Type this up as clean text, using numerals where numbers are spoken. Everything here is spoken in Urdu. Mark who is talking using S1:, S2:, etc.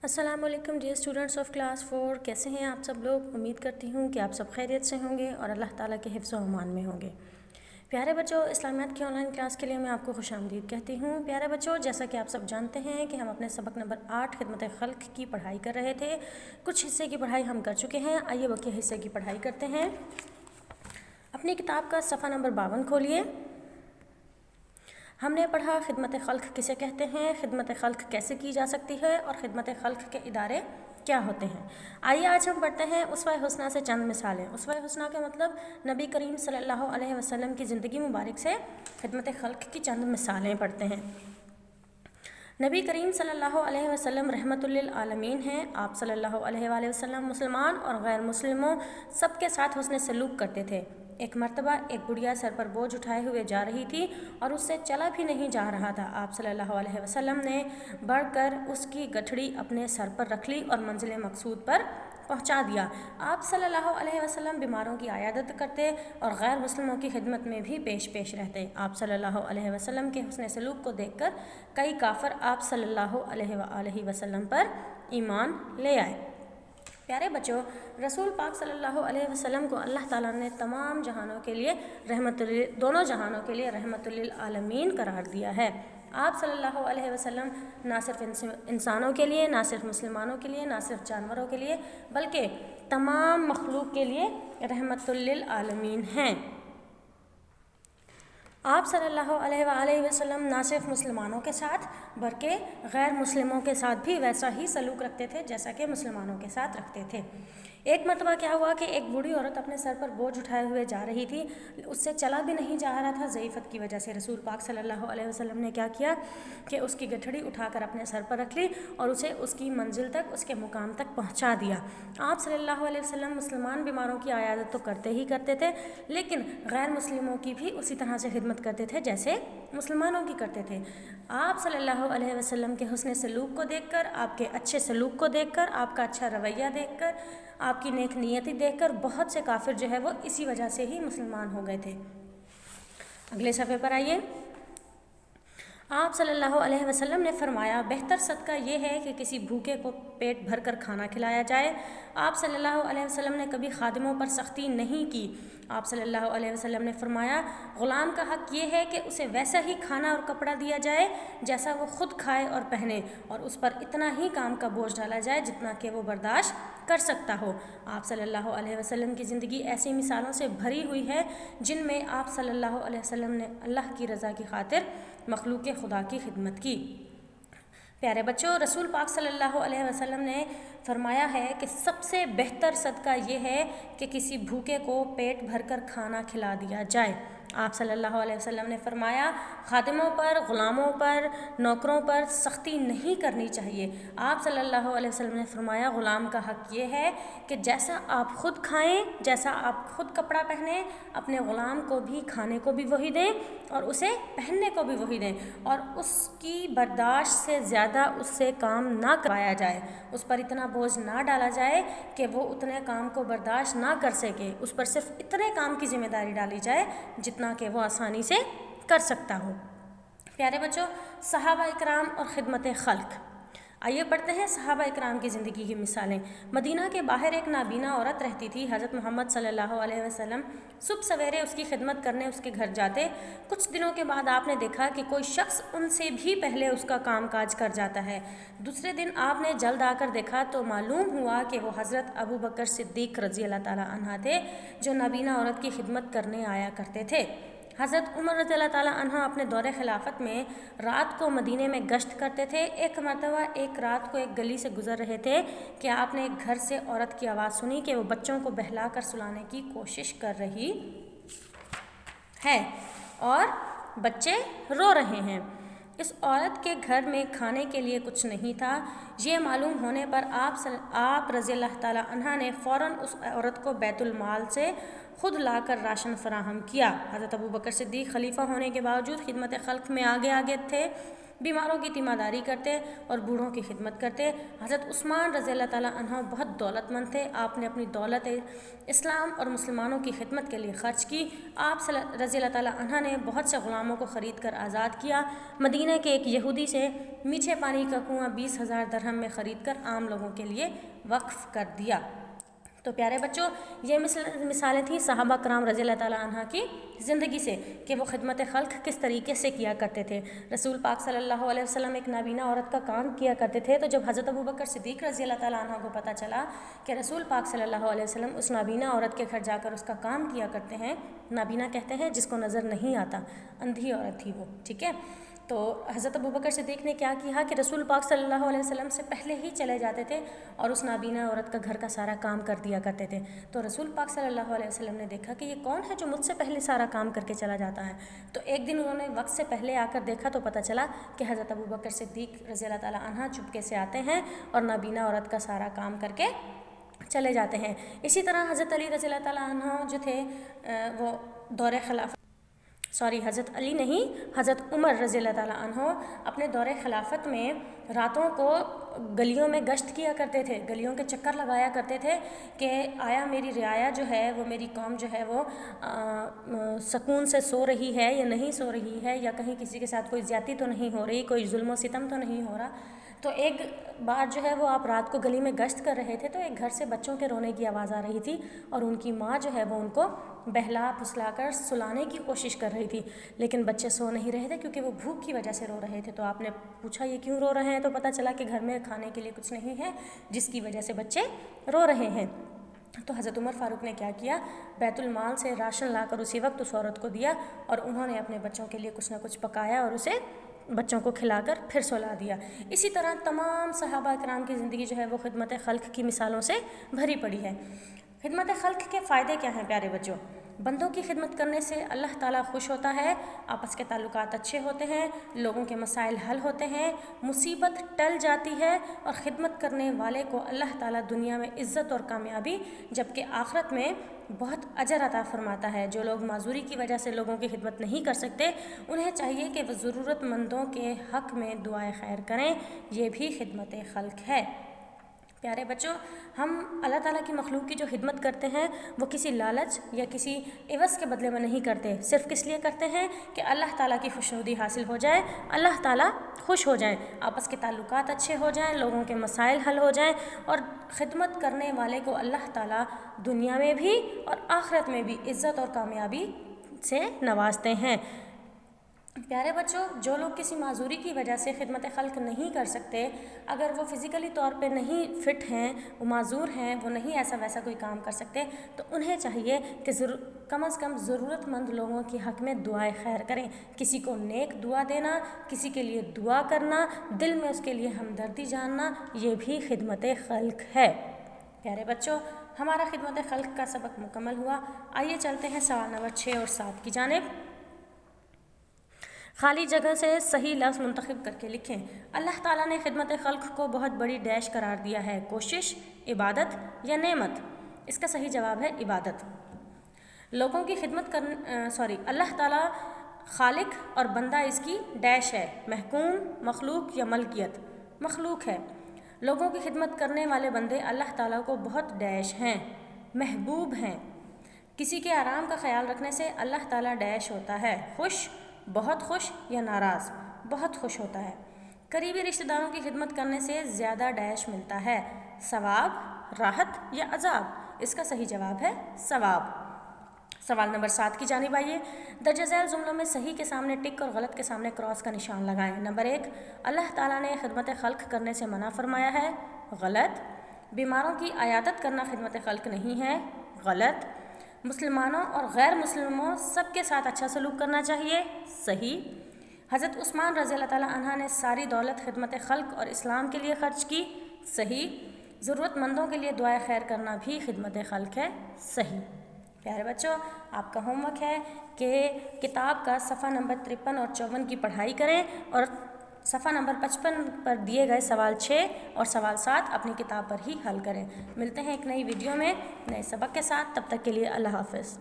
S1: السلام علیکم ڈیئر اسٹوڈنٹس آف کلاس 4، کیسے ہیں آپ سب لوگ؟ امید کرتی ہوں کہ آپ سب خیریت سے ہوں گے اور اللہ تعالیٰ کے حفظ و امان میں ہوں گے۔ پیارے بچوں، اسلامیات کی آن لائن کلاس کے لیے میں آپ کو خوش آمدید کہتی ہوں۔ پیارے بچوں، جیسا کہ آپ سب جانتے ہیں کہ ہم اپنے سبق نمبر 8 خدمت خلق کی پڑھائی کر رہے تھے۔ کچھ حصے کی پڑھائی ہم کر چکے ہیں، آئیے باقی حصے کی پڑھائی کرتے ہیں۔ اپنی کتاب کا صفحہ نمبر 52 کھولیے۔ ہم نے پڑھا خدمت خلق کسے کہتے ہیں، خدمت خلق کیسے کی جا سکتی ہے اور خدمت خلق کے ادارے کیا ہوتے ہیں۔ آئیے آج ہم پڑھتے ہیں اسوہ حسنہ سے چند مثالیں۔ اسوہ حسنہ کا مطلب نبی کریم صلی اللہ علیہ وسلم کی زندگی مبارک سے خدمت خلق کی چند مثالیں پڑھتے ہیں۔ نبی کریم صلی اللہ علیہ وسلم رحمت للعالمین ہیں۔ آپ صلی اللہ علیہ وآلہ وسلم مسلمان اور غیر مسلموں سب کے ساتھ حسن سلوک کرتے تھے۔ ایک مرتبہ ایک بڑھیا سر پر بوجھ اٹھائے ہوئے جا رہی تھی اور اس سے چلا بھی نہیں جا رہا تھا۔ آپ صلی اللہ علیہ وسلم نے بڑھ کر اس کی گٹھڑی اپنے سر پر رکھ لی اور منزل مقصود پر پہنچا دیا۔ آپ صلی اللہ علیہ وسلم بیماروں کی عیادت کرتے اور غیر مسلموں کی خدمت میں بھی پیش رہتے۔ آپ صلی اللہ علیہ وسلم کے حسن سلوک کو دیکھ کر کئی کافر آپ صلی اللہ علیہ وآلہ وسلم پر ایمان لے آئے۔ پیارے بچوں، رسول پاک صلی اللہ علیہ وسلم کو اللہ تعالیٰ نے تمام جہانوں کے لیے دونوں جہانوں کے لیے رحمت للعالمین قرار دیا ہے۔ آپ صلی اللہ علیہ وسلم نہ صرف انسانوں کے لیے، نہ صرف مسلمانوں کے لیے، نہ صرف جانوروں کے لیے، بلکہ تمام مخلوق کے لیے رحمت للعالمین ہیں۔ آپ صلی اللہ علیہ وآلہ وسلم نہ صرف مسلمانوں کے ساتھ بلکہ غیر مسلموں کے ساتھ بھی ویسا ہی سلوک رکھتے تھے جیسا کہ مسلمانوں کے ساتھ رکھتے تھے۔ ایک مرتبہ کیا ہوا کہ ایک بوڑھی عورت اپنے سر پر بوجھ اٹھائے ہوئے جا رہی تھی، اس سے چلا بھی نہیں جا رہا تھا ضعیفت کی وجہ سے۔ رسول پاک صلی اللہ علیہ وسلم نے کیا کیا کہ اس کی گٹھڑی اٹھا کر اپنے سر پر رکھ لی اور اسے اس کی منزل تک، اس کے مقام تک پہنچا دیا۔ آپ صلی اللہ علیہ وسلم مسلمان بیماروں کی عیادت تو کرتے ہی کرتے تھے، لیکن غیر مسلموں کی بھی اسی طرح سے خدمت کرتے تھے جیسے مسلمانوں کی کرتے تھے۔ آپ صلی اللہ علیہ وسلم کے حسن سلوک کو دیکھ کر، آپ کے اچھے سلوک کو دیکھ کر، آپ کا اچھا رویہ دیکھ کر، آپ کی نیک نیتی دیکھ کر بہت سے کافر جو ہے وہ اسی وجہ سے ہی مسلمان ہو گئے تھے۔ اگلے صفحے پر آئیے۔ آپ صلی اللہ علیہ وسلم نے فرمایا، بہتر صدقہ یہ ہے کہ کسی بھوکے کو پیٹ بھر کر کھانا کھلایا جائے۔ آپ صلی اللہ علیہ وسلم نے کبھی خادموں پر سختی نہیں کی۔ آپ صلی اللہ علیہ وسلم نے فرمایا، غلام کا حق یہ ہے کہ اسے ویسا ہی کھانا اور کپڑا دیا جائے جیسا وہ خود کھائے اور پہنے، اور اس پر اتنا ہی کام کا بوجھ ڈالا جائے جتنا کہ وہ برداشت کر سکتا ہو۔ آپ صلی اللہ علیہ وسلم کی زندگی ایسی مثالوں سے بھری ہوئی ہے جن میں آپ صلی اللہ علیہ وسلم نے اللہ کی رضا کی خاطر مخلوق خدا کی خدمت کی۔ پیارے بچوں، رسول پاک صلی اللہ علیہ وسلم نے فرمایا ہے کہ سب سے بہتر صدقہ یہ ہے کہ کسی بھوکے کو پیٹ بھر کر کھانا کھلا دیا جائے۔ آپ صلی اللہ علیہ وسلم نے فرمایا، خادموں پر، غلاموں پر، نوکروں پر سختی نہیں کرنی چاہیے۔ آپ صلی اللہ علیہ وسلم نے فرمایا، غلام کا حق یہ ہے کہ جیسا آپ خود کھائیں، جیسا آپ خود کپڑا پہنیں، اپنے غلام کو بھی کھانے کو بھی وہی دیں اور اسے پہننے کو بھی وہی دیں، اور اس کی برداشت سے زیادہ اس سے کام نہ کروایا جائے، اس پر اتنا بوجھ نہ ڈالا جائے کہ وہ اتنے کام کو برداشت نہ کر سکے۔ اس پر صرف اتنے کام کی ذمہ داری ڈالی جائے جتنا کہ وہ آسانی سے کر سکتا ہو۔ پیارے بچوں، صحابہ اکرام اور خدمت خلق، آئیے پڑھتے ہیں صحابہ اکرام کی زندگی کی مثالیں۔ مدینہ کے باہر ایک نابینا عورت رہتی تھی۔ حضرت محمد صلی اللہ علیہ وسلم صبح سویرے اس کی خدمت کرنے اس کے گھر جاتے۔ کچھ دنوں کے بعد آپ نے دیکھا کہ کوئی شخص ان سے بھی پہلے اس کا کام کاج کر جاتا ہے۔ دوسرے دن آپ نے جلد آ کر دیکھا تو معلوم ہوا کہ وہ حضرت ابو بکر صدیق رضی اللہ تعالیٰ عنہ تھے، جو نابینا عورت کی خدمت کرنے آیا کرتے تھے۔ حضرت عمر رضی اللہ تعالیٰ عنہ اپنے دور خلافت میں رات کو مدینے میں گشت کرتے تھے۔ ایک مرتبہ ایک رات کو ایک گلی سے گزر رہے تھے کہ آپ نے ایک گھر سے عورت کی آواز سنی کہ وہ بچوں کو بہلا کر سلانے کی کوشش کر رہی ہے اور بچے رو رہے ہیں۔ اس عورت کے گھر میں کھانے کے لیے کچھ نہیں تھا۔ یہ معلوم ہونے پر آپ رضی اللہ تعالیٰ عنہ نے فوراً اس عورت کو بیت المال سے خود لا کر راشن فراہم کیا۔ حضرت ابو بکر صدیق خلیفہ ہونے کے باوجود خدمت خلق میں آگے تھے۔ بیماروں کی تیمارداری کرتے اور بوڑھوں کی خدمت کرتے۔ حضرت عثمان رضی اللہ تعالیٰ عنہ بہت دولت مند تھے، آپ نے اپنی دولت اسلام اور مسلمانوں کی خدمت کے لیے خرچ کی۔ آپ رضی اللہ تعالیٰ عنہ نے بہت سے غلاموں کو خرید کر آزاد کیا، مدینہ کے ایک یہودی سے میٹھے پانی کا کنواں 20,000 درہم میں خرید کر عام لوگوں کے لیے وقف کر دیا۔ تو پیارے بچوں، یہ مثالیں تھیں صحابہ کرام رضی اللہ تعالیٰ عنہ کی زندگی سے کہ وہ خدمت خلق کس طریقے سے کیا کرتے تھے۔ رسول پاک صلی اللہ علیہ وسلم ایک نابینا عورت کا کام کیا کرتے تھے، تو جب حضرت ابوبکر صدیق رضی اللہ تعالیٰ عنہ کو پتہ چلا کہ رسول پاک صلی اللہ علیہ وسلم اس نابینا عورت کے گھر جا کر اس کا کام کیا کرتے ہیں، نابینا کہتے ہیں جس کو نظر نہیں آتا، اندھی عورت تھی وہ، ٹھیک ہے۔ تو حضرت ابوبکر صدیق نے کیا کیا کہ رسول پاک صلی اللہ علیہ وسلم سے پہلے ہی چلے جاتے تھے اور اس نابینا عورت کا گھر کا سارا کام کر دیا کرتے تھے۔ تو رسول پاک صلی اللہ علیہ وسلم نے دیکھا کہ یہ کون ہے جو مجھ سے پہلے سارا کام کر کے چلا جاتا ہے۔ تو ایک دن انہوں نے وقت سے پہلے آ کر دیکھا تو پتہ چلا کہ حضرت ابوبکر صدیق رضی اللہ تعالیٰ عنہ چپکے سے آتے ہیں اور نابینا عورت کا سارا کام کر کے چلے جاتے ہیں۔ اسی طرح حضرت علی رضی اللہ تعالیٰ عنہ جو تھے وہ حضرت علی نہیں، حضرت عمر رضی اللہ تعالیٰ عنہ اپنے دور خلافت میں راتوں کو گلیوں میں گشت کیا کرتے تھے، گلیوں کے چکر لگایا کرتے تھے کہ آیا میری رعایا جو ہے وہ، میری قوم جو ہے وہ سکون سے سو رہی ہے یا نہیں سو رہی ہے، یا کہیں کسی کے ساتھ کوئی زیادتی تو نہیں ہو رہی، کوئی ظلم و ستم تو نہیں ہو رہا۔ تو ایک بار جو ہے وہ آپ رات کو گلی میں گشت کر رہے تھے تو ایک گھر سے بچوں کے رونے کی آواز آ رہی تھی اور ان کی ماں جو ہے وہ ان کو بہلا پھسلا کر سلانے کی کوشش کر رہی تھی، لیکن بچے سو نہیں رہے تھے کیونکہ وہ بھوک کی وجہ سے رو رہے تھے۔ تو آپ نے پوچھا یہ کیوں رو رہے ہیں؟ تو پتہ چلا کہ گھر میں کھانے کے لیے کچھ نہیں ہے جس کی وجہ سے بچے رو رہے ہیں۔ تو حضرت عمر فاروق نے کیا کیا، بیت المال سے راشن لا کر اسی وقت اس عورت کو دیا اور انہوں نے اپنے بچوں کے لیے کچھ نہ کچھ پکایا اور اسے بچوں کو کھلا کر پھر سلا دیا۔ اسی طرح تمام صحابہ کرام کی زندگی جو ہے وہ خدمت خلق کی مثالوں سے بھری پڑی ہے۔ خدمت خلق کے فائدے کیا ہیں پیارے بچوں؟ بندوں کی خدمت کرنے سے اللہ تعالیٰ خوش ہوتا ہے، آپس کے تعلقات اچھے ہوتے ہیں، لوگوں کے مسائل حل ہوتے ہیں، مصیبت ٹل جاتی ہے اور خدمت کرنے والے کو اللہ تعالیٰ دنیا میں عزت اور کامیابی جبکہ آخرت میں بہت اجر عطا فرماتا ہے۔ جو لوگ معذوری کی وجہ سے لوگوں کی خدمت نہیں کر سکتے انہیں چاہیے کہ وہ ضرورت مندوں کے حق میں دعائے خیر کریں، یہ بھی خدمت خلق ہے۔ پیارے بچوں، ہم اللہ تعالیٰ کی مخلوق کی جو خدمت کرتے ہیں وہ کسی لالچ یا کسی عوض کے بدلے میں نہیں کرتے، صرف کس لیے کرتے ہیں کہ اللہ تعالیٰ کی خوشنودی حاصل ہو جائے، اللہ تعالیٰ خوش ہو جائیں، آپس کے تعلقات اچھے ہو جائیں، لوگوں کے مسائل حل ہو جائیں اور خدمت کرنے والے کو اللہ تعالیٰ دنیا میں بھی اور آخرت میں بھی عزت اور کامیابی سے نوازتے ہیں۔ پیارے بچوں، جو لوگ کسی معذوری کی وجہ سے خدمت خلق نہیں کر سکتے، اگر وہ فزیکلی طور پہ نہیں فٹ ہیں، وہ معذور ہیں، وہ نہیں ایسا ویسا کوئی کام کر سکتے، تو انہیں چاہیے کہ کم از کم ضرورت مند لوگوں کے حق میں دعائے خیر کریں، کسی کو نیک دعا دینا، کسی کے لیے دعا کرنا، دل میں اس کے لیے ہمدردی جاننا، یہ بھی خدمت خلق ہے۔ پیارے بچوں، ہمارا خدمت خلق کا سبق مکمل ہوا۔ آئیے چلتے ہیں سوال نمبر 6 اور 7 کی جانب۔ خالی جگہ سے صحیح لفظ منتخب کر کے لکھیں۔ اللہ تعالیٰ نے خدمت خلق کو بہت بڑی ڈیش قرار دیا ہے، کوشش، عبادت یا نعمت؟ اس کا صحیح جواب ہے عبادت۔ لوگوں کی خدمت اللہ تعالیٰ خالق اور بندہ اس کی ڈیش ہے، محکوم، مخلوق یا ملکیت؟ مخلوق ہے۔ لوگوں کی خدمت کرنے والے بندے اللہ تعالیٰ کو بہت ڈیش ہیں، محبوب ہیں۔ کسی کے آرام کا خیال رکھنے سے اللہ تعالیٰ ڈیش ہوتا ہے، خوش، بہت خوش یا ناراض؟ بہت خوش ہوتا ہے۔ قریبی رشتہ داروں کی خدمت کرنے سے زیادہ ڈیش ملتا ہے، ثواب، راحت یا عذاب؟ اس کا صحیح جواب ہے ثواب۔ سوال نمبر 7 کی جانب آئیے۔ درج ذیل جملوں میں صحیح کے سامنے ٹک اور غلط کے سامنے کراس کا نشان لگائیں۔ نمبر 1، اللہ تعالیٰ نے خدمت خلق کرنے سے منع فرمایا ہے، غلط۔ بیماروں کی عیادت کرنا خدمت خلق نہیں ہے، غلط۔ مسلمانوں اور غیر مسلموں سب کے ساتھ اچھا سلوک کرنا چاہیے، صحیح۔ حضرت عثمان رضی اللہ تعالیٰ عنہ نے ساری دولت خدمت خلق اور اسلام کے لیے خرچ کی، صحیح۔ ضرورت مندوں کے لیے دعائے خیر کرنا بھی خدمت خلق ہے، صحیح۔ پیارے بچوں، آپ کا ہوم ورک ہے کہ کتاب کا صفحہ نمبر 53 اور 54 کی پڑھائی کریں اور صفحہ نمبر 55 پر دیے گئے سوال 6 اور سوال 7 اپنی کتاب پر ہی حل کریں۔ ملتے ہیں ایک نئی ویڈیو میں نئے سبق کے ساتھ، تب تک کے لیے اللہ حافظ۔